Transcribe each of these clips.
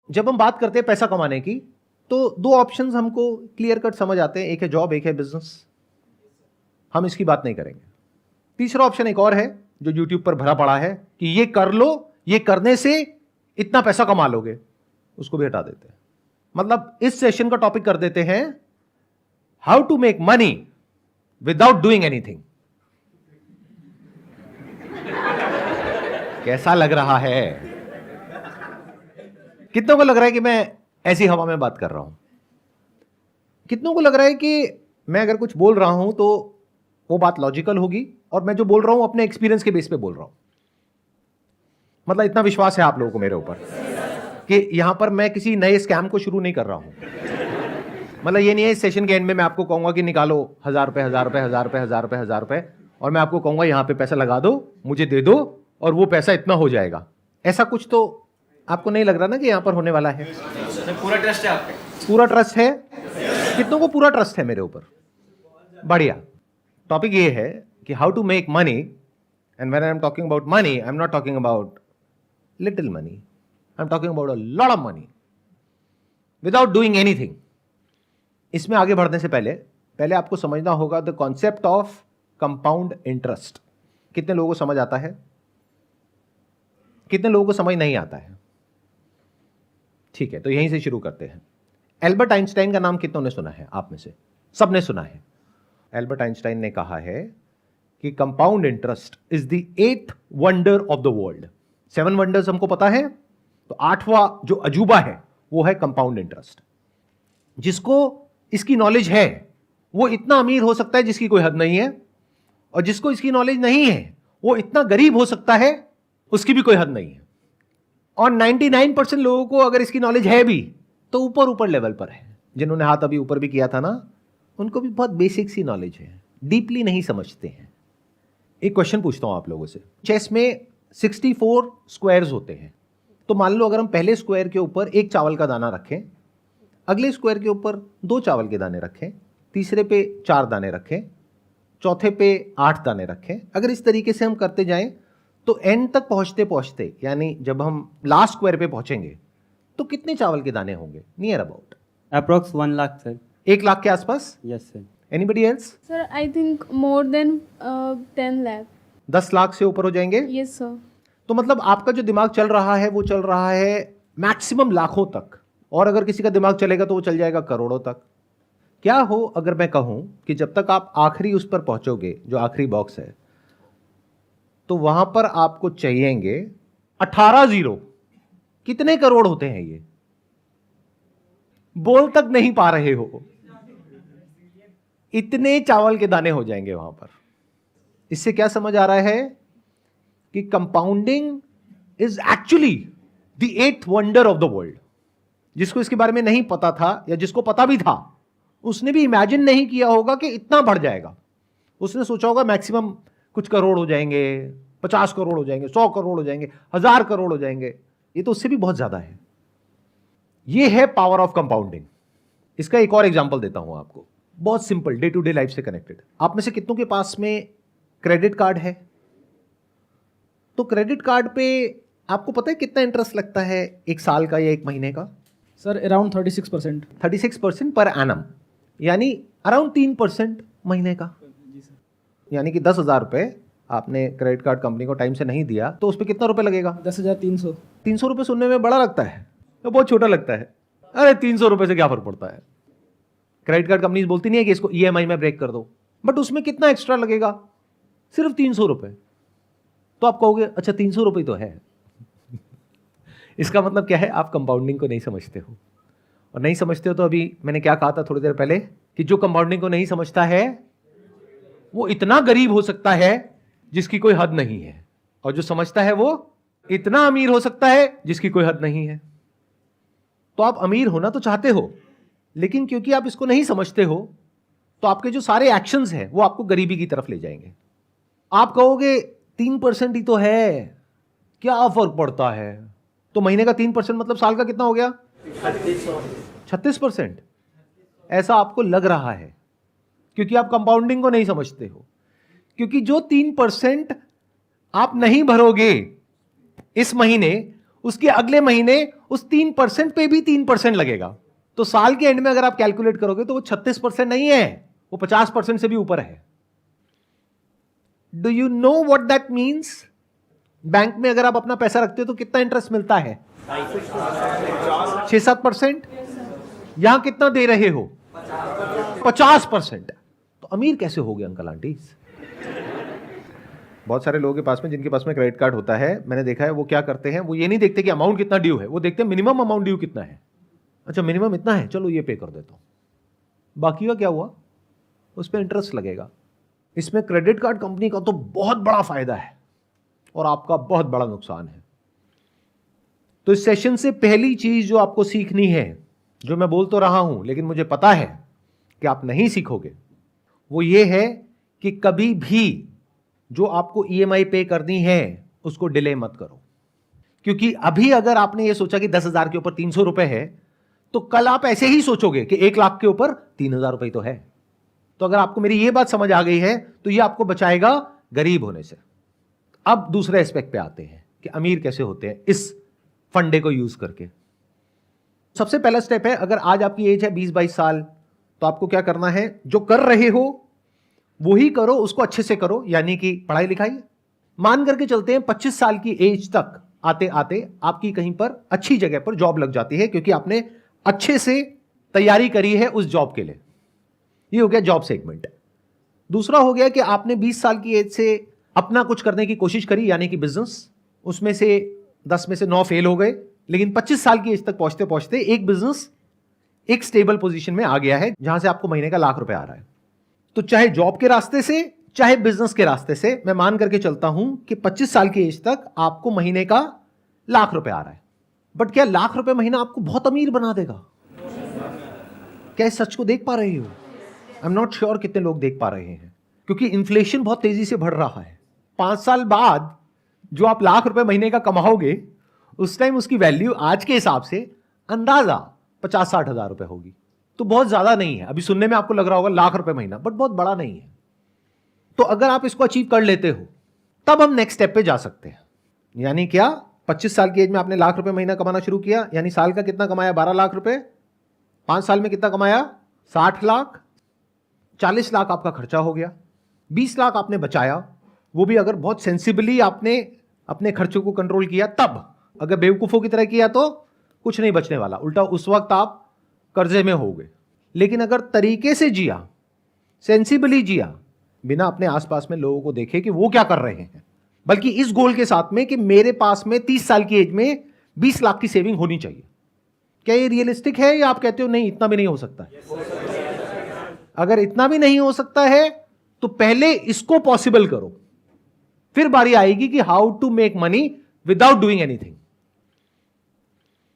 जब हम बात करते हैं पैसा कमाने की, तो दो ऑप्शंस हमको क्लियर कट समझ आते हैं, एक है जॉब, एक है बिजनेस। हम इसकी बात नहीं करेंगे। तीसरा ऑप्शन एक और है जो यूट्यूब पर भरा पड़ा है कि ये कर लो, ये करने से इतना पैसा कमा लोगे, उसको भी हटा देते हैं। मतलब इस सेशन का टॉपिक कर देते हैं how to make money without doing anything. कैसा लग रहा है? कितनों को लग रहा है कि मैं ऐसी हवा में बात कर रहा हूं? कितनों को लग रहा है कि मैं अगर कुछ बोल रहा हूं तो वो बात लॉजिकल होगी और मैं जो बोल रहा हूं अपने एक्सपीरियंस के बेस पे बोल रहा हूं? मतलब इतना विश्वास है आप लोगों को मेरे ऊपर कि यहां पर मैं किसी नए स्कैम को शुरू नहीं कर रहा हूं। मतलब ये नहीं है इस सेशन के एंड में मैं आपको कहूंगा कि निकालो 1000 रुपए 1000 रुपए 1000 रुपए 1000 रुपए 1000 रुपए और मैं आपको कहूंगा यहां पे पैसा लगा दो, मुझे दे दो और वो पैसा इतना हो जाएगा। ऐसा कुछ तो आपको नहीं लग रहा ना कि यहां पर होने वाला है? पूरा ट्रस्ट है आप पे? पूरा ट्रस्ट है। कितनों को पूरा ट्रस्ट है मेरे ऊपर? बढ़िया। टॉपिक ये है कि how to make money, and when I am talking about money I am not talking about little money, I am talking about a lot of money without doing anything. इसमें आगे बढ़ने से पहले आपको समझना होगा the concept of compound interest. कितने लोगों को समझ आता है? कितने लोगों को समझ नहीं आता है? ठीक है, तो यहीं से शुरू करते हैं। एल्बर्ट आइंस्टाइन का नाम कितनों ने सुना है? आप में से सबने सुना है। एल्बर्ट आइंस्टाइन ने कहा है कि compound interest is the 8th wonder of the world. 7 wonders हमको पता है, तो 8वां जो अजूबा है वो है कंपाउंड इंटरेस्ट। जिसको इसकी नॉलेज है वो इतना अमीर हो सकता है जिसकी कोई हद नहीं है, और जिसको इसकी नॉलेज नहीं है वो इतना गरीब हो सकता है उसकी भी कोई हद नहीं है। और 99% लोगों को अगर इसकी नॉलेज है भी तो ऊपर ऊपर लेवल पर है। जिन्होंने हाथ अभी ऊपर भी किया था ना, उनको भी बहुत बेसिक सी नॉलेज है, डीपली नहीं समझते हैं। एक क्वेश्चन पूछता हूं आप लोगों से। चेस में 64 स्क्वायर्स होते हैं, तो मान लो अगर हम पहले स्क्वायर के ऊपर 1 चावल का दाना रखें, अगले स्क्वायर के ऊपर 2 चावल के दाने रखें, तीसरे पे 4 दाने रखें, चौथे पे 8 दाने रखें। अगर इस तरीके से हम करते जाएं तो एंड तक पहुंचते पहुंचते, यानी जब हम लास्ट स्क्वायर पे पहुंचेंगे तो कितने चावल के दाने होंगे? Near about approx 1 lakh sir. 1 lakh के आसपास? Yes sir. Anybody else? Sir, I think more than 10 lakh. 10 lakh से ऊपर हो जाएंगे? Yes, sir. तो मतलब आपका जो दिमाग चल रहा है वो चल रहा है मैक्सिमम लाखों तक, और अगर किसी का दिमाग चलेगा तो वो चल जाएगा करोड़ों तक। क्या हो अगर मैं कहूं कि जब तक आप आखिरी उस पर पहुंचोगे, जो आखिरी बॉक्स है, तो वहां पर आपको चाहिएंगे 18 जीरो। कितने करोड़ होते हैं ये? बोल तक नहीं पा रहे हो, इतने चावल के दाने हो जाएंगे वहां पर। इससे क्या समझ आ रहा है कि compounding is actually the 8th wonder of the world. जिसको इसके बारे में नहीं पता था या जिसको पता भी था, उसने भी इमेजिन नहीं किया होगा कि इतना बढ़ जाएगा। उसने सोचा होगा मैक्सिमम कुछ करोड़ हो जाएंगे, 50 करोड़ हो जाएंगे, 100 करोड़ हो जाएंगे, 1000 करोड़ हो जाएंगे। ये तो उससे भी बहुत ज्यादा है। ये है पावर ऑफ कंपाउंडिंग। इसका एक और एग्जांपल देता हूं आपको, बहुत simple, day to day life से कनेक्टेड। आप में से कितनों के पास में क्रेडिट कार्ड है? तो क्रेडिट कार्ड पे आपको पता है कितना इंटरेस्ट लगता है, 1 साल का या 1 महीने का? Sir around 36%। 36% पर एनम, यानी अराउंड 3% महीने का। यानी कि 10,000 रुपए आपने क्रेडिट कार्ड कंपनी को टाइम से नहीं दिया तो उस पर कितना रुपए लगेगा? 10,300। 300 रुपए सुनने में बड़ा लगता है तो बहुत छोटा लगता है। अरे 300 रुपए से क्या फर्क पड़ता है? क्रेडिट कार्ड कंपनी बोलती नहीं है कि इसको ईएमआई में ब्रेक कर दो, बट उसमें कितना एक्स्ट्रा लगेगा? सिर्फ 300 रुपए। तो आप कहोगे अच्छा 300 रुपए तो है। इसका मतलब क्या है? आप कंपाउंडिंग को नहीं समझते हो। और नहीं समझते हो तो अभी मैंने क्या कहा था थोड़ी देर पहले कि जो कंपाउंडिंग को नहीं समझता है वो इतना गरीब हो सकता है जिसकी कोई हद नहीं है, और जो समझता है वो इतना अमीर हो सकता है जिसकी कोई हद नहीं है। तो आप अमीर होना तो चाहते हो, लेकिन क्योंकि आप इसको नहीं समझते हो तो आपके जो सारे एक्शंस हैं वो आपको गरीबी की तरफ ले जाएंगे। आप कहोगे 3% ही तो है, क्या फर्क पड़ता है? तो महीने का 3% मतलब साल का कितना हो गया? 36%। ऐसा आपको लग रहा है क्योंकि आप कंपाउंडिंग को नहीं समझते हो। क्योंकि जो 3% आप नहीं भरोगे इस महीने, उसके अगले महीने उस 3% पे भी 3% लगेगा। तो साल के एंड में अगर आप कैलकुलेट करोगे तो वो 36% नहीं है, वो 50% से भी ऊपर है। Do you know what that means? Bank में अगर आप अपना पैसा रखते हो तो कितना इंटरेस्ट मिलता है? 6-7%। यहां कितना दे रहे हो? 50%। तो अमीर कैसे हो गए अंकल आंटी? बहुत सारे लोगों के पास में, जिनके पास में क्रेडिट कार्ड होता है, मैंने देखा है, वो क्या करते हैं, वो ये नहीं देखते कि अमाउंट कितना ड्यू है, वो देखते हैं मिनिमम अमाउंट ड्यू कितना है। अच्छा मिनिमम इतना है, चलो ये पे कर देता हूं, बाकी का क्या हुआ, उस पर इंटरेस्ट लगेगा। इसमें क्रेडिट कार्ड कंपनी का तो बहुत बड़ा फायदा है और आपका बहुत बड़ा नुकसान है। तो इस सेशन से पहली चीज जो आपको सीखनी है, जो मैं बोल तो रहा हूं लेकिन मुझे पता है कि आप नहीं सीखोगे, वो ये है कि कभी भी जो आपको ईएमआई पे करनी है उसको डिले मत करो। क्योंकि अभी अगर आपने ये सोचा कि 10,000 के ऊपर 300 रुपए है, तो कल आप ऐसे ही सोचोगे कि 1 लाख के ऊपर 3,000 रुपए तो है। तो अगर आपको मेरी ये बात समझ आ गई है तो ये आपको बचाएगा गरीब होने से। अब दूसरे एस्पेक्ट पे आते हैं कि अमीर कैसे होते हैं इस फंडे को यूज करके। सबसे पहला स्टेप है, अगर आज आपकी एज है 20-22 साल, तो आपको क्या करना है, जो कर रहे हो वो ही करो, उसको अच्छे से करो, यानी कि पढ़ाई लिखाई। मान करके चलते हैं 25 साल की एज तक आते आते आपकी कहीं पर अच्छी जगह पर जॉब लग जाती है, क्योंकि आपने अच्छे से तैयारी करी है उस जॉब के लिए। ये हो गया जॉब सेगमेंट। दूसरा हो गया कि आपने 20 साल की एज से अपना कुछ करने की कोशिश करी, यानी कि बिजनेस। उसमें से 10 में से 9 फेल हो गए, लेकिन 25 साल की एज तक पहुंचते पहुंचते एक बिजनेस एक स्टेबल पोजीशन में आ गया है, जहां से आपको महीने का लाख रुपए आ रहा है। तो चाहे जॉब के रास्ते से चाहे बिजनेस के रास्ते से, मैं मान करके चलता हूं कि 25 साल की एज तक आपको महीने का लाख रुपए आ रहा है। बट क्या लाख रुपए महीना आपको बहुत अमीर बना देगा? क्या इस सच को देख पा रहे हो? आई एम नॉट श्योर कितने लोग देख पा रहे हैं, क्योंकि इन्फ्लेशन बहुत तेजी से बढ़ रहा है। 5 साल बाद जो आप लाख रुपए महीने का कमाओगे, उस टाइम उसकी वैल्यू आज के हिसाब से अंदाजा 50-60 हजार रुपए होगी। तो बहुत ज्यादा नहीं है। अभी सुनने में आपको लग रहा होगा लाख रुपए महीना, बट बहुत बड़ा नहीं है। तो अगर आप इसको अचीव कर लेते हो, तब हम नेक्स्ट स्टेप पे जा सकते हैं। यानी क्या, 25 साल की एज में आपने लाख रुपए महीना कमाना शुरू किया, यानी साल का कितना कमाया? 12 लाख रुपए। 5 साल में कितना कमाया? 60 लाख। 40 लाख आपका खर्चा हो गया, 20 लाख आपने बचाया। वो भी अगर बहुत सेंसिबली आपने अपने खर्चों को कंट्रोल किया तब। अगर बेवकूफों की तरह किया तो कुछ नहीं बचने वाला, उल्टा उस वक्त आप कर्जे में हो गए। लेकिन अगर तरीके से जिया, सेंसिबली जिया, बिना अपने आसपास में लोगों को देखे कि वो क्या कर रहे हैं, बल्कि इस गोल के साथ में कि मेरे पास में 30 साल की एज में 20 लाख की सेविंग होनी चाहिए, क्या ये रियलिस्टिक है? या आप कहते हो नहीं, इतना भी नहीं हो सकता है? अगर इतना भी नहीं हो सकता है तो पहले इसको पॉसिबल करो, फिर बारी आएगी कि how to make money without doing anything.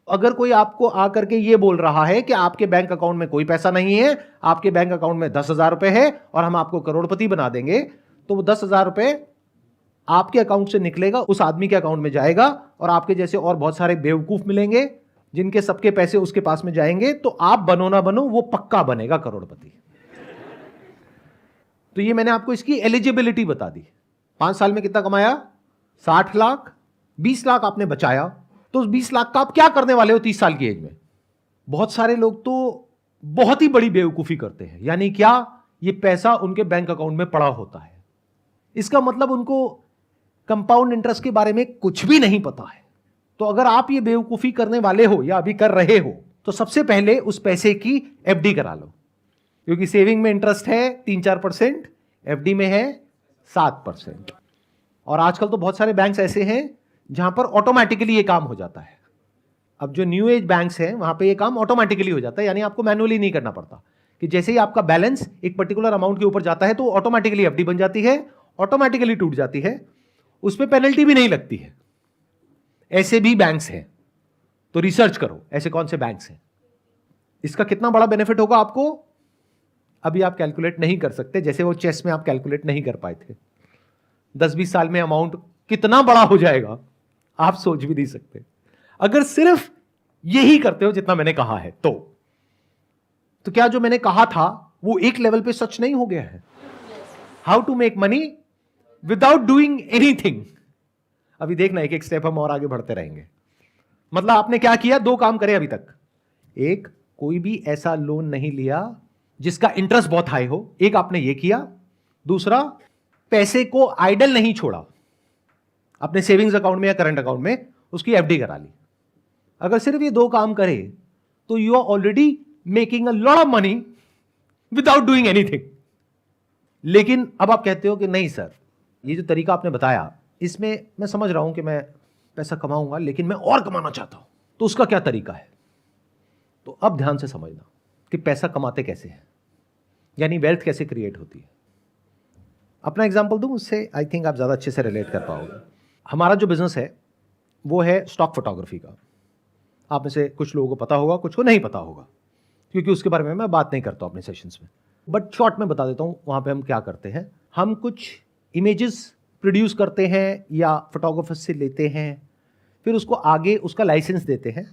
अगर कोई आपको आकर के ये बोल रहा है कि आपके बैंक अकाउंट में कोई पैसा नहीं है, आपके बैंक अकाउंट में 10,000 रुपए है और हम आपको करोड़पति बना देंगे, तो वो 10,000 रुपए आपके अकाउंट से निकलेगा, उस आदमी के अकाउंट में जाएगा, और आपके जैसे और बहुत सारे बेवकूफ मिलेंगे जिनके सबके पैसे उसके पास में जाएंगे। तो आप बनो ना बनो, वो पक्का बनेगा करोड़पति। तो ये मैंने आपको इसकी एलिजिबिलिटी बता दी। 5 साल में कितना कमाया? 60 लाख। 20 लाख आपने बचाया, तो उस 20 लाख का आप क्या करने वाले हो 30 साल की एज में? बहुत सारे लोग तो बहुत ही बड़ी बेवकूफी करते हैं। यानी क्या, ये पैसा उनके बैंक अकाउंट में पड़ा होता है। इसका मतलब उनको कंपाउंड इंटरेस्ट के बारे में कुछ भी नहीं पता है। तो अगर आप ये बेवकूफी करने वाले हो या अभी कर रहे हो, तो सबसे पहले उस पैसे की एफडी करा लो, क्योंकि सेविंग में इंटरेस्ट है 3-4%, एफडी में है 7%। और आजकल तो बहुत सारे बैंक्स ऐसे हैं जहां पर ऑटोमेटिकली ये काम हो जाता है। अब जो न्यू एज बैंक्स हैं वहां पे ये काम ऑटोमेटिकली हो जाता है, यानी आपको मैनुअली नहीं करना पड़ता, कि जैसे ही आपका बैलेंस एक पर्टिकुलर अमाउंट के ऊपर जाता है तो ऑटोमेटिकली एफडी बन जाती है, ऑटोमेटिकली टूट जाती है, उस पर पेनल्टी भी नहीं लगती है। ऐसे भी बैंक्स हैं, तो रिसर्च करो ऐसे कौन से बैंक्स हैं। इसका कितना बड़ा बेनिफिट होगा आपको, अभी आप कैलकुलेट नहीं कर सकते, जैसे वो चेस में आप कैलकुलेट नहीं कर पाए थे। 10-20 साल में अमाउंट कितना बड़ा हो जाएगा आप सोच भी नहीं सकते, अगर सिर्फ यही करते हो जितना मैंने कहा है। तो क्या जो मैंने कहा था वो एक लेवल पे सच नहीं हो गया है? How to make money without doing anything. अभी देखना, एक एक स्टेप हम और आगे बढ़ते रहेंगे। मतलब आपने क्या किया, दो काम करे अभी तक। एक, कोई भी ऐसा लोन नहीं लिया जिसका इंटरेस्ट बहुत हाई हो, एक आपने ये किया। दूसरा, पैसे को आइडल नहीं छोड़ा, अपने सेविंग्स अकाउंट में या करंट अकाउंट में उसकी एफडी करा ली। अगर सिर्फ ये दो काम करे तो you are already making a lot of money without doing anything. लेकिन अब आप कहते हो कि नहीं सर, ये जो तरीका आपने बताया इसमें मैं समझ रहा हूं कि मैं पैसा कमाऊंगा लेकिन मैं और कमाना चाहता हूं, तो उसका क्या तरीका है? तो अब ध्यान से समझना कि पैसा कमाते कैसे हैं, यानी वेल्थ कैसे क्रिएट होती है। अपना एग्जांपल दूं, उससे आई थिंक आप ज़्यादा अच्छे से रिलेट कर पाओगे। हमारा जो बिजनेस है वो है स्टॉक फोटोग्राफी का। आप में से कुछ लोगों को पता होगा, कुछ को नहीं पता होगा, क्योंकि उसके बारे में मैं बात नहीं करता हूं अपने सेशंस में, बट शॉर्ट में बता देता हूं वहां पे हम क्या करते हैं। हम कुछ इमेजेस प्रोड्यूस करते हैं या फोटोग्राफर से लेते हैं, फिर उसको आगे उसका लाइसेंस देते हैं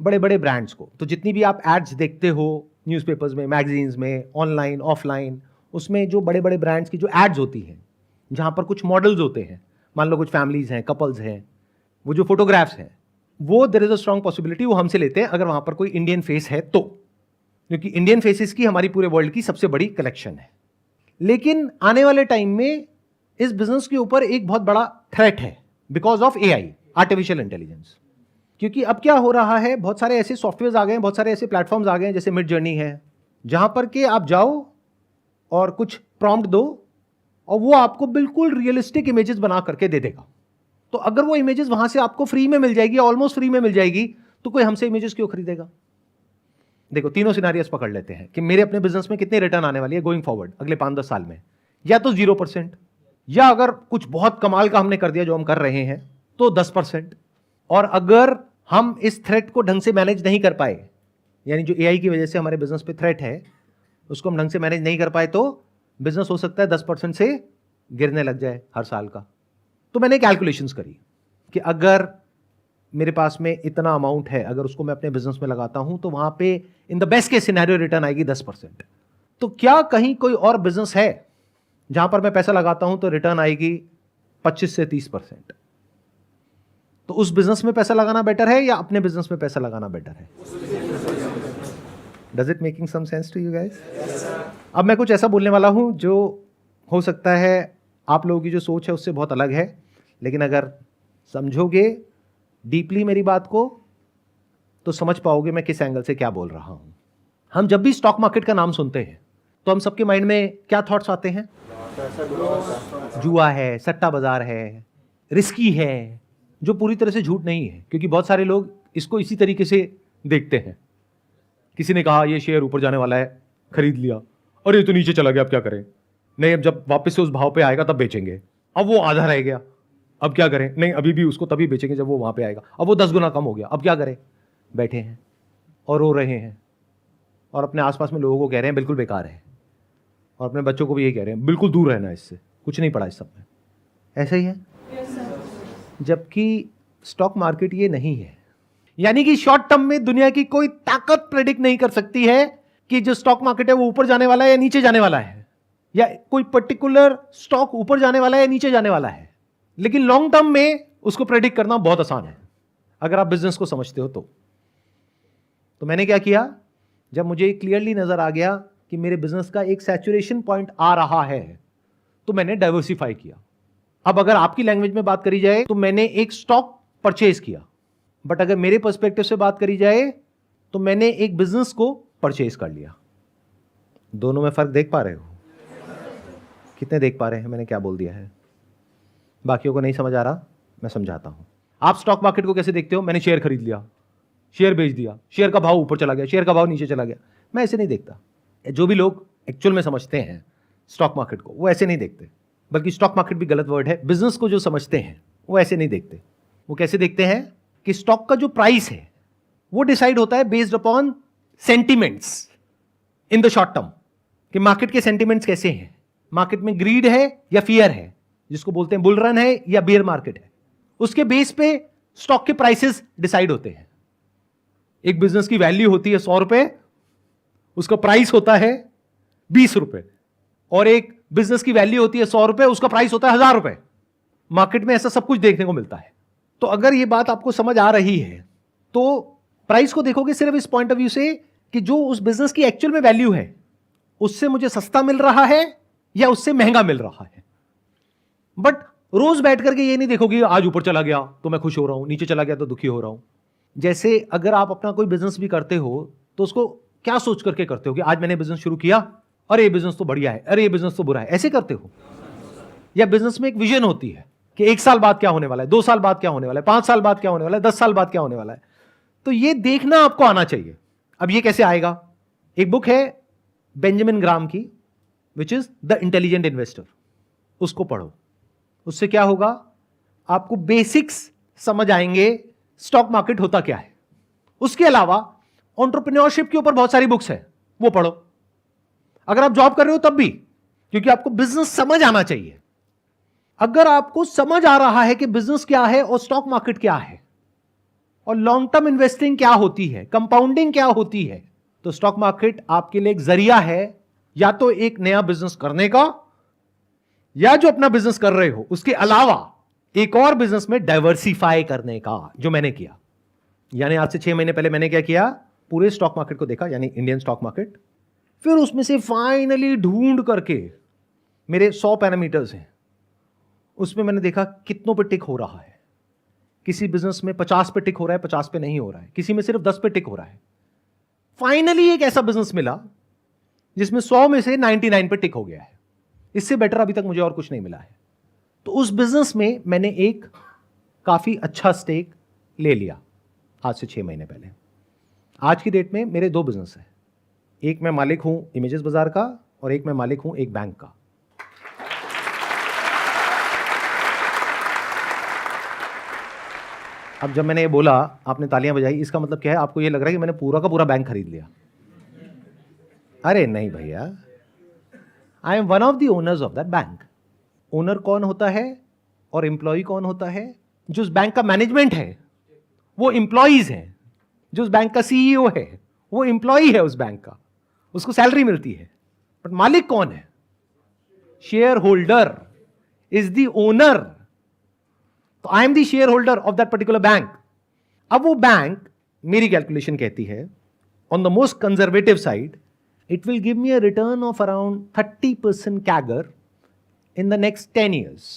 बड़े बड़े ब्रांड्स को। तो जितनी भी आप एड्स देखते हो न्यूज़पेपर्स में, मैगजीन्स में, ऑनलाइन ऑफलाइन, उसमें जो बड़े बड़े ब्रांड्स की जो एड्स होती हैं, जहाँ पर कुछ मॉडल्स होते हैं, मान लो कुछ फैमिलीज हैं, कपल्स हैं, वो जो फोटोग्राफ्स हैं, वो there is a strong possibility वो हमसे लेते हैं अगर वहाँ पर कोई इंडियन फेस है तो, क्योंकि इंडियन फेसेस की हमारी पूरे वर्ल्ड की सबसे बड़ी कलेक्शन है। लेकिन आने वाले टाइम में इस बिजनेस के ऊपर एक बहुत बड़ा थ्रेट है because of AI, artificial intelligence. क्योंकि अब क्या हो रहा है, बहुत सारे ऐसे सॉफ्टवेयर आ गए हैं, बहुत सारे ऐसे प्लेटफॉर्म्स आ गए हैं, जैसे मिड जर्नी है, जहां पर कि आप जाओ और कुछ प्रॉम्प्ट दो और वो आपको बिल्कुल रियलिस्टिक इमेजेस बना करके दे देगा। तो अगर वो इमेजेस वहां से आपको फ्री में मिल जाएगी, ऑलमोस्ट फ्री में मिल जाएगी, तो कोई हमसे इमेजेस क्यों खरीदेगा? देखो, तीनों सिनारियोस पकड़ लेते हैं कि मेरे अपने बिजनेस में कितने रिटर्न आने वाली है गोइंग फॉरवर्ड अगले 5-10 साल में। या तो 0%, या अगर कुछ बहुत कमाल का हमने कर दिया जो हम कर रहे हैं तो 10%। और अगर हम इस थ्रेट को ढंग से मैनेज नहीं कर पाए, यानी जो एआई की वजह से हमारे बिजनेस पे थ्रेट है उसको हम ढंग से मैनेज नहीं कर पाए, तो बिजनेस हो सकता है 10% से गिरने लग जाए हर साल का। तो मैंने कैलकुलेशंस करी कि अगर मेरे पास में इतना अमाउंट है, अगर उसको मैं अपने बिजनेस में लगाता हूं तो वहां पे in the best case scenario return आएगी 10%। तो क्या कहीं कोई और बिजनेस है जहां पर मैं पैसा लगाता हूं तो रिटर्न आएगी 25 से 30%? तो उस बिजनेस में पैसा लगाना बेटर है या अपने बिजनेस में पैसा लगाना बेटर है? Does it making some sense to you guys? अब मैं कुछ ऐसा बोलने वाला हूं जो हो सकता है आप लोगों की जो सोच है उससे बहुत अलग है, लेकिन अगर समझोगे डीपली मेरी बात को तो समझ पाओगे मैं किस एंगल से क्या बोल रहा हूं। हम जब भी स्टॉक मार्केट का नाम सुनते हैं तो हम सबके माइंड में क्या थॉट्स आते हैं? जुआ है, सट्टा बाजार है, रिस्की है, जो पूरी तरह से झूठ नहीं है, क्योंकि बहुत सारे लोग इसको इसी तरीके से देखते हैं। किसी ने कहा ये शेयर ऊपर जाने वाला है, खरीद लिया, और ये तो नीचे चला गया, अब क्या करें? नहीं, अब जब वापस से उस भाव पे आएगा तब बेचेंगे, अब वो आधा रह गया, अब क्या करें? नहीं, अभी भी उसको तभी बेचेंगे जब वो वहां पे आएगा, अब वो 10 गुना कम हो गया, अब क्या करें? बैठे हैं और रो रहे हैं और अपने आसपास में लोगों को कह रहे हैं बिल्कुल बेकार है, और अपने बच्चों को भी ये कह रहे हैं बिल्कुल दूर रहना इससे, कुछ नहीं पड़ा इस सब में। ऐसा ही है? जबकि स्टॉक मार्केट ये नहीं है। यानी कि शॉर्ट टर्म में दुनिया की कोई ताकत प्रेडिक्ट नहीं कर सकती है कि जो स्टॉक मार्केट है वो ऊपर जाने वाला है या नीचे जाने वाला है, या कोई पर्टिकुलर स्टॉक ऊपर जाने वाला है या नीचे जाने वाला है। लेकिन लॉन्ग टर्म में उसको प्रेडिक्ट करना बहुत आसान है अगर आप बिजनेस को समझते हो तो मैंने क्या किया, जब मुझे क्लियरली नजर आ गया कि मेरे बिजनेस का एक सैचुरेशन पॉइंट आ रहा है तो मैंने डाइवर्सिफाई किया। अब अगर आपकी लैंग्वेज में बात करी जाए तो मैंने एक स्टॉक परचेज किया, बट अगर मेरे पर्सपेक्टिव से बात करी जाए तो मैंने एक बिजनेस को परचेज कर लिया। दोनों में फर्क देख पा रहे हो? कितने देख पा रहे हैं मैंने क्या बोल दिया है? बाकियों को नहीं समझ आ रहा, मैं समझाता हूं। आप स्टॉक मार्केट को कैसे देखते हो? मैंने शेयर खरीद लिया, शेयर बेच दिया, शेयर का भाव ऊपर चला गया, शेयर का भाव नीचे चला गया। मैं ऐसे नहीं देखता। जो भी लोग एक्चुअल में समझते हैं स्टॉक मार्केट को वो ऐसे नहीं देखते, बल्कि स्टॉक मार्केट भी गलत वर्ड है। बिजनेस को जो समझते हैं वो ऐसे नहीं देखते। वो कैसे देखते हैं कि स्टॉक का जो प्राइस है वो डिसाइड होता है based upon sentiments in the short term, कि मार्केट के सेंटिमेंट्स कैसे हैं, मार्केट में ग्रीड है या फियर है, जिसको बोलते हैं बुल रन है या बेयर मार्केट है, उसके बेस पे स्टॉक के प्राइसेस डिसाइड होते हैं। एक बिजनेस की वैल्यू होती है 100 रुपए, उसका प्राइस होता है 20 रुपए, और एक बिजनेस की वैल्यू होती है 100 रुपए, उसका प्राइस होता है 1000 रुपए। मार्केट में ऐसा सब कुछ देखने को मिलता है। तो अगर ये बात आपको समझ आ रही है तो प्राइस को देखोगे सिर्फ इस पॉइंट ऑफ व्यू से कि जो उस बिजनेस की एक्चुअल में वैल्यू है उससे मुझे सस्ता मिल रहा है या उससे महंगा मिल रहा है। बट रोज बैठ करके ये नहीं देखोगे आज ऊपर चला गया तो मैं खुश हो रहा हूं, नीचे चला गया तो दुखी हो रहा हूं। जैसे अगर आप अपना कोई बिजनेस भी करते हो तो उसको क्या सोच करके करते हो कि आज मैंने बिजनेस शुरू किया, अरे ये बिजनेस तो बढ़िया है, अरे ये बिजनेस तो बुरा है, ऐसे करते हो? या बिजनेस में एक विजन होती है कि 1 साल बाद क्या होने वाला है, 2 साल बाद क्या होने वाला है, 5 साल बाद क्या होने वाला है, 10 साल बाद क्या होने वाला है। तो ये देखना आपको आना चाहिए। अब ये कैसे आएगा? एक बुक है बेंजामिन ग्राम की, which is the intelligent investor, उसको पढ़ो। उससे क्या होगा, आपको बेसिक्स समझ आएंगे स्टॉक मार्केट होता क्या है। उसके अलावा एंटरप्रेन्योरशिप के ऊपर बहुत सारी बुक्स है, वो पढ़ो। अगर आप जॉब कर रहे हो तब भी, क्योंकि आपको बिजनेस समझ आना चाहिए। अगर आपको समझ आ रहा है कि बिजनेस क्या है और स्टॉक मार्केट क्या है और लॉन्ग टर्म इन्वेस्टिंग क्या होती है, कंपाउंडिंग क्या होती है, तो स्टॉक मार्केट आपके लिए एक जरिया है या तो एक नया बिजनेस करने का, या जो अपना बिजनेस कर रहे हो उसके अलावा एक और बिजनेस में डाइवर्सिफाई करने का, जो मैंने किया। यानी आज से 6 महीने पहले मैंने क्या किया, पूरे स्टॉक मार्केट को देखा, यानी इंडियन स्टॉक मार्केट। फिर उसमें से फाइनली ढूंढ करके, मेरे 100 पैरामीटर्स हैं, उसमें मैंने देखा कितनों पे टिक हो रहा है। किसी बिजनेस में 50 पे टिक हो रहा है, 50 पे नहीं हो रहा है, किसी में सिर्फ 10 पे टिक हो रहा है। फाइनली एक ऐसा बिजनेस मिला जिसमें 100 में से 99 पे टिक हो गया है। इससे बेटर अभी तक मुझे और कुछ नहीं मिला है। तो उस बिजनेस में मैंने एक काफी अच्छा स्टेक ले लिया आज से 6 महीने पहले। आज की डेट में मेरे 2 बिजनेस हैं, एक मैं मालिक हूं इमेजेस बाजार का और एक मैं मालिक हूं एक बैंक का। अब जब मैंने ये बोला, आपने तालियां बजाई, इसका मतलब क्या है? आपको ये लग रहा है कि मैंने पूरा का पूरा बैंक खरीद लिया। अरे नहीं भैया, I am one of the owners of that bank. Owner कौन होता है और एम्प्लॉय कौन होता है? जो उस बैंक का मैनेजमेंट है वो एम्प्लॉइज हैं, जो उस बैंक का सीईओ है वो एम्प्लॉय है उस बैंक का, उसको सैलरी मिलती है। बट मालिक कौन है? Shareholder is the owner. तो I am the shareholder of that particular bank. अब वो बैंक, मेरी कैलकुलेशन कहती है, on the most conservative side, it will give me a return of around 30% CAGR in the next 10 years.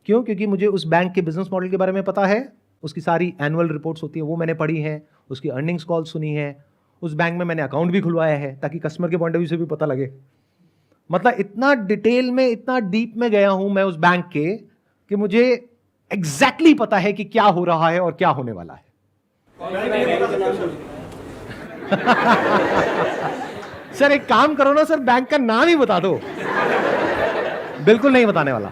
क्यों? क्योंकि मुझे उस बैंक के बिजनेस मॉडल के बारे में पता है, उसकी सारी एनुअल रिपोर्ट्स होती है वो मैंने पढ़ी है, उसकी अर्निंग्स कॉल सुनी है, उस बैंक में मैंने अकाउंट भी खुलवाया है ताकि कस्टमर के पॉइंट ऑफ व्यू से भी पता लगे। मतलब इतना डिटेल में, इतना डीप में गया हूं मैं उस बैंक के कि मुझे एग्जैक्टली पता है कि क्या हो रहा है और क्या होने वाला है। सर एक काम करो ना सर, बैंक का नाम ही बता दो। बिल्कुल नहीं बताने वाला।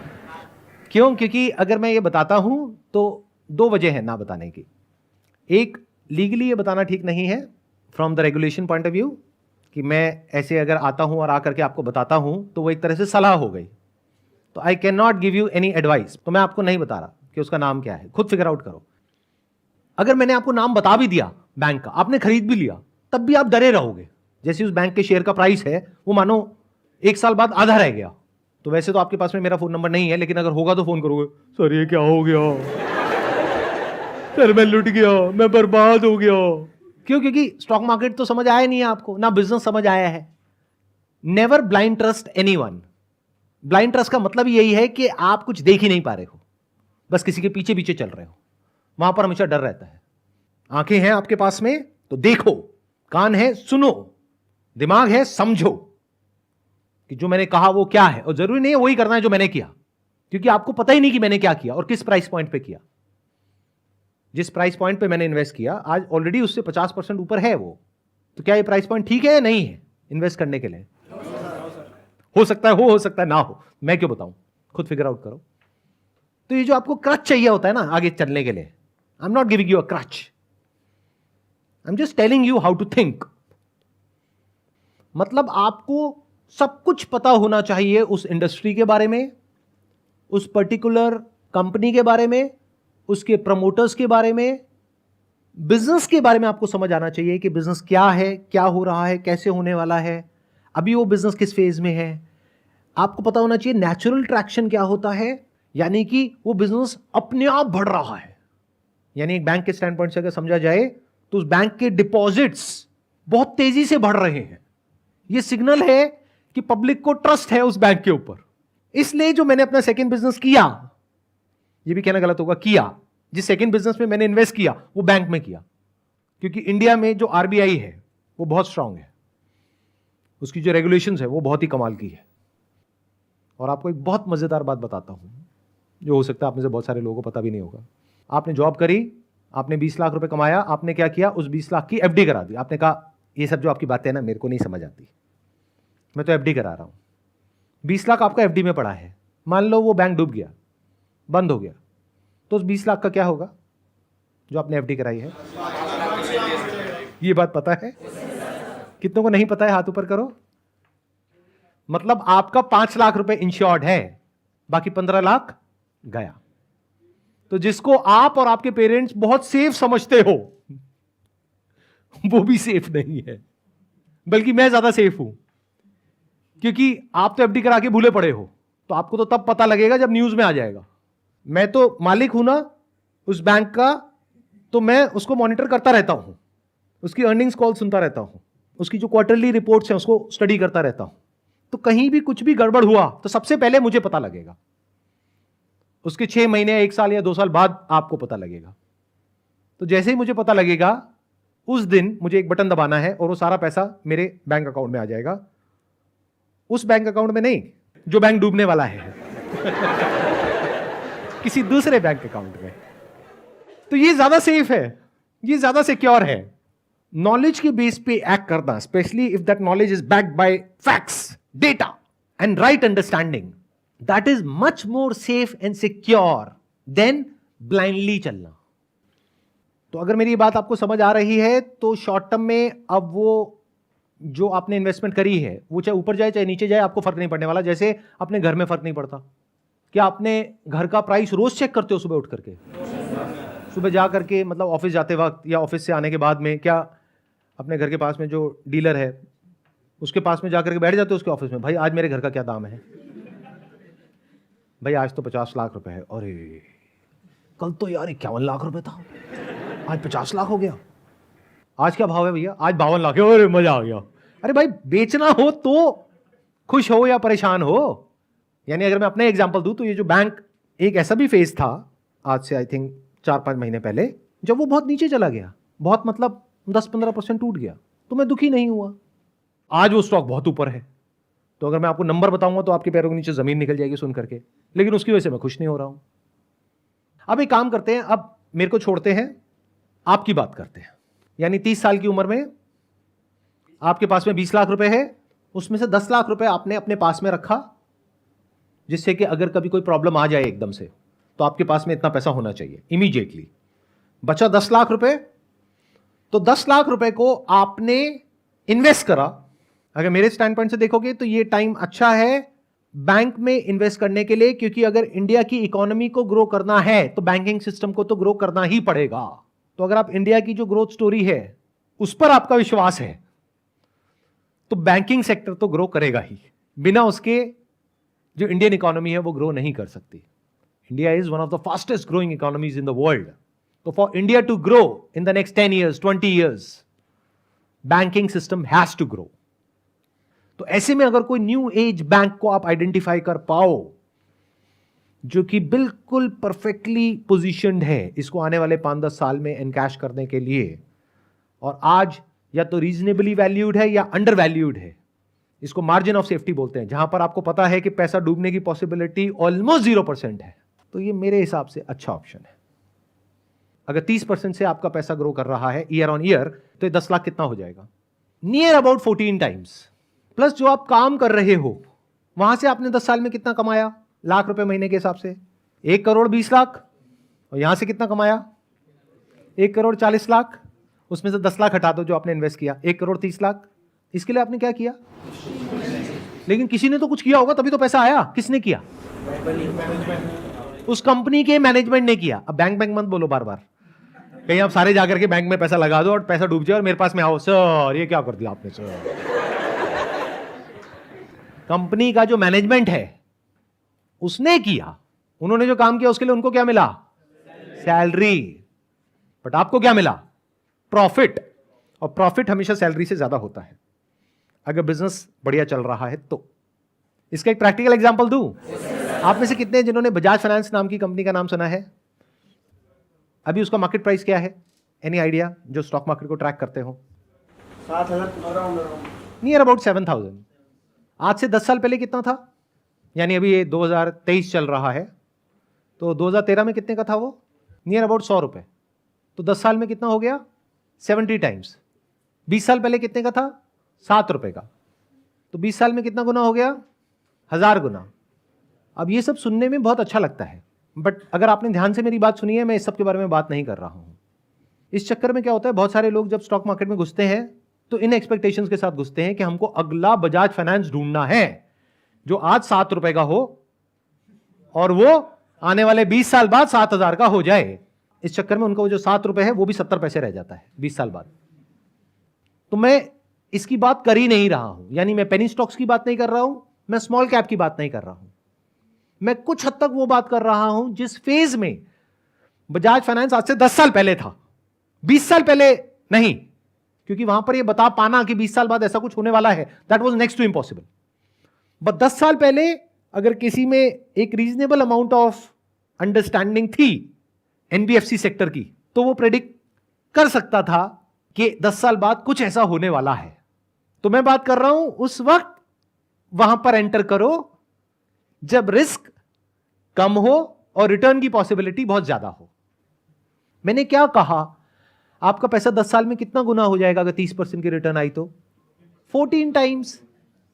क्यों? क्योंकि अगर मैं ये बताता हूं तो 2 वजह है ना बताने की। एक, लीगली ये बताना ठीक नहीं है from the regulation point of view, कि मैं ऐसे अगर आता हूं और आकर के आपको बताता हूं तो वो एक तरह से सलाह हो गई। तो I can not give you any advice. तो मैं आपको नहीं बता रहा कि उसका नाम क्या है, खुद फिगर आउट करो। अगर मैंने आपको नाम बता भी दिया बैंक का, आपने खरीद भी लिया, तब भी आप डरे रहोगे। जैसे उस बैंक के शेयर का प्राइस है वो मानो 1 साल बाद आधा रह गया। तो वैसे तो आपके पास में मेरा फोन नंबर नहीं है, लेकिन अगर होगा तो फोन करोगे, सर ये क्या हो गया, सर मैं लुट गया, मैं बर्बाद हो गया। क्यों? क्योंकि स्टॉक मार्केट तो समझ आया नहीं है आपको, ना बिजनेस समझ आया है। Never blind trust anyone. Blind trust का मतलब यही है कि आप कुछ देख ही नहीं पा रहे हो, बस किसी के पीछे पीछे चल रहे हो। वहां पर हमेशा डर रहता है। आंखें हैं आपके पास में तो देखो, कान है सुनो, दिमाग है समझो कि जो मैंने कहा वो क्या है, और जरूरी नहीं है वही करना है जो मैंने किया, क्योंकि आपको पता ही नहीं कि मैंने क्या किया और किस प्राइस पॉइंट पे किया। जिस प्राइस पॉइंट पे मैंने इन्वेस्ट किया आज ऑलरेडी उससे 50% ऊपर है वो। तो क्या ये प्राइस पॉइंट ठीक है या नहीं है इन्वेस्ट करने के लिए? हो सकता है हो सकता है ना हो, मैं क्यों बताऊं, खुद फिगर आउट करो। तो ये जो आपको क्रच चाहिए होता है ना आगे चलने के लिए, I am not giving you a crutch, I am just telling you how to think. मतलब आपको सब कुछ पता होना चाहिए उस इंडस्ट्री के बारे में, उस पर्टिकुलर कंपनी के बारे में, उसके प्रमोटर्स के बारे में, बिजनेस के बारे में आपको समझ आना चाहिए कि बिजनेस क्या है, क्या हो रहा है, कैसे होने वाला है, अभी वो बिजनेस किस फेज में है। आपको पता होना चाहिए नेचुरल ट्रैक्शन क्या होता है, यानी कि वो बिजनेस अपने आप बढ़ रहा है यानी एक बैंक के स्टैंड पॉइंट से अगर समझा जाए तो उस बैंक के डिपॉजिट्स बहुत तेजी से बढ़ रहे हैं। यह सिग्नल है कि पब्लिक को ट्रस्ट है उस बैंक के ऊपर। इसलिए जो मैंने अपना सेकंड बिजनेस किया, यह भी कहना गलत होगा, किया, जिस सेकंड बिजनेस में मैंने इन्वेस्ट किया वो बैंक में किया, क्योंकि इंडिया में जो आरबीआई है वो बहुत स्ट्रांग है, उसकी जो रेगुलेशंस है वो बहुत ही कमाल की है। और आपको एक बहुत मजेदार बात बताता हूं जो हो सकता है आप में से बहुत सारे लोगों को पता भी नहीं होगा। आपने जॉब करी, आपने 20 लाख रुपए कमाया, आपने क्या किया, उस 20 लाख की एफडी करा दी। आपने कहा ये सब जो आपकी बातें हैं ना मेरे को नहीं समझ आती, मैं तो एफडी करा रहा हूं। 20 लाख आपका एफडी में पड़ा है, मान लो वो बैंक डूब गया, बंद हो गया, तो उस 20 लाख का क्या होगा जो आपने एफडी कराई है? ये बात पता है? कितनों को नहीं पता है? हाथ ऊपर करो। मतलब आपका 5 लाख रुपए इंश्योर्ड है, बाकी 15 लाख गया। तो जिसको आप और आपके पेरेंट्स बहुत सेफ समझते हो वो भी सेफ नहीं है, बल्कि मैं ज्यादा सेफ हूं, क्योंकि आप तो एफडी करा के भूले पड़े हो, तो आपको तो तब पता लगेगा जब न्यूज में आ जाएगा। मैं तो मालिक हूं ना उस बैंक का, तो मैं उसको मॉनिटर करता रहता हूं, उसकी अर्निंग्स कॉल सुनता रहता हूं, उसकी जो क्वार्टरली रिपोर्ट्स हैं उसको स्टडी करता रहता हूं। तो कहीं भी कुछ भी गड़बड़ हुआ तो सबसे पहले मुझे पता लगेगा, उसके 6 महीने, 1 साल या 2 साल बाद आपको पता लगेगा। तो जैसे ही मुझे पता लगेगा उस दिन मुझे एक बटन दबाना है और वो सारा पैसा मेरे बैंक अकाउंट में आ जाएगा। उस बैंक अकाउंट में नहीं जो बैंक डूबने वाला है किसी दूसरे बैंक अकाउंट में। तो ये ज्यादा सेफ है, ये ज्यादा सिक्योर है। नॉलेज के बेस पे एक्ट करना, specially if that knowledge is backed by facts, data and right understanding, that is much more safe and secure than blindly चलना। तो अगर मेरी बात आपको समझ आ रही है तो शॉर्ट टर्म में अब वो जो आपने इन्वेस्टमेंट करी है वो चाहे ऊपर जाए चाहे नीचे जाए आपको फर्क नहीं पड़ने वाला। जैसे अपने घर में फर्क नहीं पड़ता। क्या आपने घर का प्राइस रोज चेक करते हो सुबह उठ करके? सुबह जा करके, मतलब ऑफिस जाते वक्त या ऑफिस से आने के बाद में, क्या अपने घर के पास में जो डीलर है उसके पास में जाकर के बैठ जाते हो उसके ऑफिस में, भाई आज मेरे घर का क्या दाम है? भाई आज तो 50 लाख रुपए है। अरे कल तो यार 51 लाख रुपए था, आज 50 लाख हो गया। आज क्या भाव है भैया? आज 52 लाख है। अरे मजा आ गया। अरे भाई बेचना हो तो खुश हो या परेशान हो। यानी अगर मैं अपना एग्जांपल दूं तो ये जो बैंक, एक ऐसा भी फेज था आज से आई थिंक 4-5 महीने पहले, जब वो बहुत नीचे चला गया, बहुत मतलब 10-15% टूट गया, तो मैं दुखी नहीं हुआ। आज वो स्टॉक बहुत ऊपर है, तो अगर मैं आपको नंबर बताऊंगा तो आपके पैरों के नीचे जमीन निकल जाएगी सुन करके, लेकिन उसकी वजह से मैं खुश नहीं हो रहा हूं। अब एक काम करते हैं, अब मेरे को छोड़ते हैं, आपकी बात करते हैं। यानी 30 साल की उम्र में आपके पास में 20 लाख रुपए है, उसमें से 10 लाख रुपए आपने अपने पास में रखा, जिससे कि अगर कभी कोई प्रॉब्लम आ जाए एकदम से तो आपके पास में इतना पैसा होना चाहिए इमीडिएटली। बचा 10 लाख रुपए, तो 10 लाख रुपए को आपने इन्वेस्ट करा। अगर मेरे स्टैंड पॉइंट से देखोगे तो ये टाइम अच्छा है बैंक में इन्वेस्ट करने के लिए, क्योंकि अगर इंडिया की इकोनॉमी को ग्रो करना है तो बैंकिंग सिस्टम को तो ग्रो करना ही पड़ेगा। तो अगर आप इंडिया की जो ग्रोथ स्टोरी है उस पर आपका विश्वास है तो बैंकिंग सेक्टर तो ग्रो करेगा ही, बिना उसके जो इंडियन इकोनॉमी है वो ग्रो नहीं कर सकती। India is one of the fastest growing economies in the world. तो for India to grow in the next 10 years, 20 years, banking system has to grow. तो ऐसे में अगर कोई न्यू एज बैंक को आप आइडेंटिफाई कर पाओ जो कि बिल्कुल परफेक्टली पोजीशनड है इसको आने वाले 5-10 साल में एनकैश करने के लिए, और आज या तो रीजनेबली वैल्यूड है या अंडर वैल्यूड है, इसको मार्जिन ऑफ सेफ्टी बोलते हैं, जहां पर आपको पता है कि पैसा डूबने की पॉसिबिलिटी ऑलमोस्ट 0% है, तो ये मेरे हिसाब से अच्छा ऑप्शन है। अगर 30% से आपका पैसा ग्रो कर रहा है ईयर ऑन ईयर, तो ये 10 लाख कितना हो जाएगा? Near about 14 times. प्लस जो आप काम कर रहे हो वहां से आपने 10 साल में कितना कमाया लाख रुपए महीने के हिसाब से? 1 करोड़ 20 लाख। और यहां से कितना कमाया? 1 करोड़ 40 लाख। उसमें से 10 लाख हटा दो जो आपने इन्वेस्ट किया, 1 करोड़ 30 लाख। इसके लिए आपने क्या किया? लेकिन किसी ने तो कुछ किया होगा तभी तो पैसा आया। किसने किया? उस कंपनी के मैनेजमेंट ने किया। अब बैंक बैंक मत बोलो बार बार, कहीं आप सारे जाकर के बैंक में पैसा लगा दो और पैसा डूब जाए और मेरे पास में आओ, सर ये क्या कर दिया आपने सर। कंपनी का जो मैनेजमेंट है उसने किया, उन्होंने जो काम किया उसके लिए उनको क्या मिला? सैलरी। बट आपको क्या मिला? प्रॉफिट। और प्रॉफिट हमेशा सैलरी से ज्यादा होता है अगर बिजनेस बढ़िया चल रहा है तो। इसका एक प्रैक्टिकल एग्जांपल दूं? आप में से कितने हैं जिन्होंने बजाज फाइनेंस नाम की कंपनी का नाम सुना है? अभी उसका मार्केट प्राइस क्या है? Any idea? जो स्टॉक मार्केट को ट्रैक करते हो। 7,000 नियर अबाउट 7,000। आज से 10 साल पहले कितना था? यानी अभी ये 2023 चल रहा है, तो 2013 में कितने का था वो? नियर अबाउट 100 रुपए। तो 10 साल में कितना हो गया? 70 टाइम्स। 20 साल पहले कितने का था? 7 रुपए का। तो 20 साल में कितना गुना हो गया? 1000 गुना। अब ये सब सुनने में बहुत अच्छा लगता है, बट अगर आपने ध्यान से मेरी बात सुनी है, मैं इस सब के बारे में बात नहीं कर रहा हूं। इस चक्कर में क्या होता है, बहुत सारे लोग जब स्टॉक मार्केट में घुसते हैं तो इन एक्सपेक्टेशंस के साथ घुसते हैं कि हमको अगला बजाज फाइनेंस ढूंढना है जो आज 7 रुपए का हो और वो आने वाले 20 साल बाद 7,000 का हो जाए। इस चक्कर में उनका वो जो 7 रुपए है वो भी 70 पैसे रह जाता है 20 साल बाद। तो मैं इसकी बात कर ही नहीं रहा हूं, यानी मैं पेनी स्टॉक्स की बात नहीं कर रहा हूं, मैं स्मॉल कैप की बात नहीं कर रहा हूं। मैं कुछ हद तक वो बात कर रहा हूं जिस फेज में बजाज फाइनेंस आज से 10 साल पहले था, 20 साल पहले नहीं, क्योंकि वहां पर ये बता पाना कि 20 साल बाद ऐसा कुछ होने वाला है, that was next to impossible. But 10 साल पहले अगर किसी में एक रीजनेबल अमाउंट ऑफ अंडरस्टैंडिंग थी एनबीएफसी सेक्टर की, तो वो प्रेडिक्ट कर सकता था कि 10 साल बाद कुछ ऐसा होने वाला है। तो मैं बात कर रहा हूं उस वक्त वहां पर एंटर करो जब रिस्क कम हो और रिटर्न की पॉसिबिलिटी बहुत ज्यादा हो। मैंने क्या कहा? आपका पैसा 10 साल में कितना गुना हो जाएगा अगर 30% की रिटर्न आई तो? 14 टाइम्स।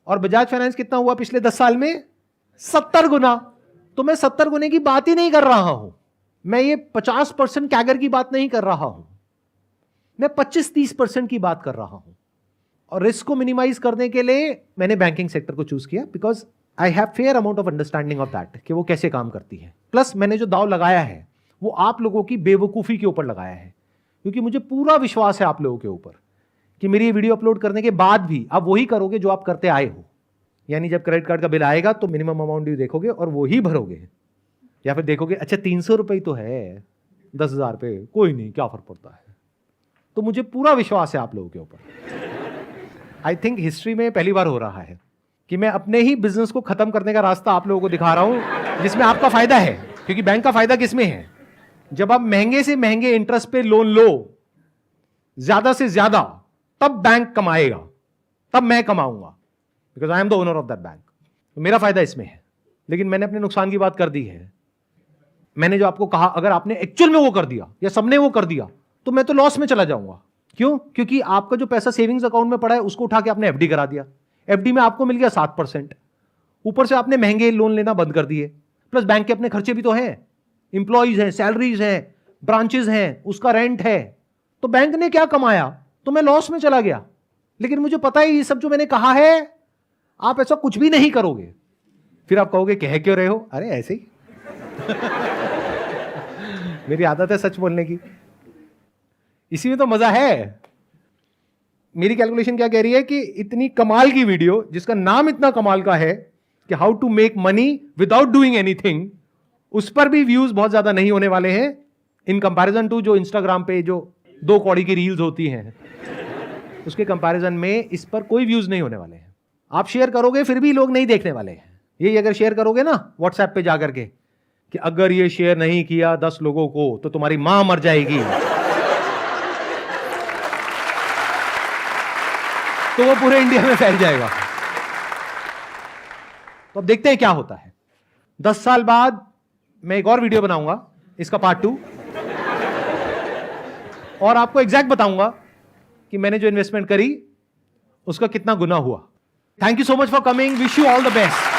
और बजाज फाइनेंस कितना हुआ पिछले 10 साल में? 70 गुना। तो मैं 70 गुने की बात ही नहीं कर रहा हूं, मैं ये 50% कैगर की बात नहीं कर रहा हूं, मैं 25-30% की बात कर रहा हूं। और रिस्क को मिनिमाइज करने के लिए मैंने बैंकिंग सेक्टर को चूज किया, because I have fair amount of understanding of that कि वो कैसे काम करती है। प्लस मैंने जो दाव लगाया है वो आप लोगों की बेवकूफ़ी के ऊपर लगाया है, क्योंकि मुझे पूरा विश्वास है आप लोगों के ऊपर कि मेरी ये वीडियो अपलोड करने के बाद भी आप वही करोगे जो आप करते आए हो। यानी जब क्रेडिट कार्ड का बिल आएगा तो मिनिमम अमाउंट ड्यू देखोगे और वो ही भरोगे, या फिर देखोगे अच्छा 300 रुपये तो है 10,000 पे, कोई नहीं क्या फर्क पड़ता है। तो मुझे पूरा विश्वास है आप लोगों के ऊपर। आई थिंक हिस्ट्री में पहली बार हो रहा है कि मैं अपने ही बिजनेस को खत्म करने का रास्ता आप लोगों को दिखा रहा हूं, जिसमें आपका फायदा है। क्योंकि बैंक का फायदा किसमें है? जब आप महंगे से महंगे इंटरेस्ट पे लोन लो ज्यादा से ज्यादा, तब बैंक कमाएगा, तब मैं कमाऊंगा, because I am the owner of that bank. तो मेरा फायदा इसमें है। लेकिन मैंने अपने नुकसान की बात कर दी है। मैंने जो आपको कहा, अगर आपने एक्चुअल में वो कर दिया या सबने वो कर दिया तो मैं तो लॉस में चला जाऊंगा। क्यों? क्योंकि आपका जो पैसा सेविंग्स अकाउंट में पड़ा है उसको उठा के आपने एफडी करा दिया, एफडी में आपको मिल गया 7%, ऊपर से आपने महंगे लोन लेना बंद कर दिए। प्लस बैंक के अपने खर्चे भी तो हैं, इंप्लॉइज हैं, सैलरीज हैं, ब्रांचेज हैं, उसका रेंट है। तो बैंक ने क्या कमाया? तो मैं लॉस में चला गया। लेकिन मुझे पता है ये सब जो मैंने कहा है आप ऐसा कुछ भी नहीं करोगे। फिर आप कहोगे कह क्यों रहे हो? अरे ऐसे ही मेरी आदत है सच बोलने की, इसी में तो मजा है। मेरी कैलकुलेशन क्या कह रही है कि इतनी कमाल की वीडियो जिसका नाम इतना कमाल का है कि how to make money without doing anything, उस पर भी व्यूज बहुत ज्यादा नहीं होने वाले हैं इन कंपैरिजन टू जो इंस्टाग्राम पे जो 2 कौड़ी की रील्स होती हैं, उसके कंपैरिजन में इस पर कोई व्यूज नहीं होने वाले हैं। आप शेयर करोगे फिर भी लोग नहीं देखने वाले हैं। यही अगर शेयर करोगे ना व्हाट्सएप पे जाकर के कि अगर ये शेयर नहीं किया 10 लोगों को तो तुम्हारी मां मर जाएगी, तो वो पूरे इंडिया में फैल जाएगा। तो अब देखते हैं क्या होता है। 10 साल बाद मैं एक और वीडियो बनाऊंगा, इसका पार्ट 2, और आपको एग्जैक्ट बताऊंगा कि मैंने जो इन्वेस्टमेंट करी उसका कितना गुना हुआ। Thank you so much for coming, wish you all the best.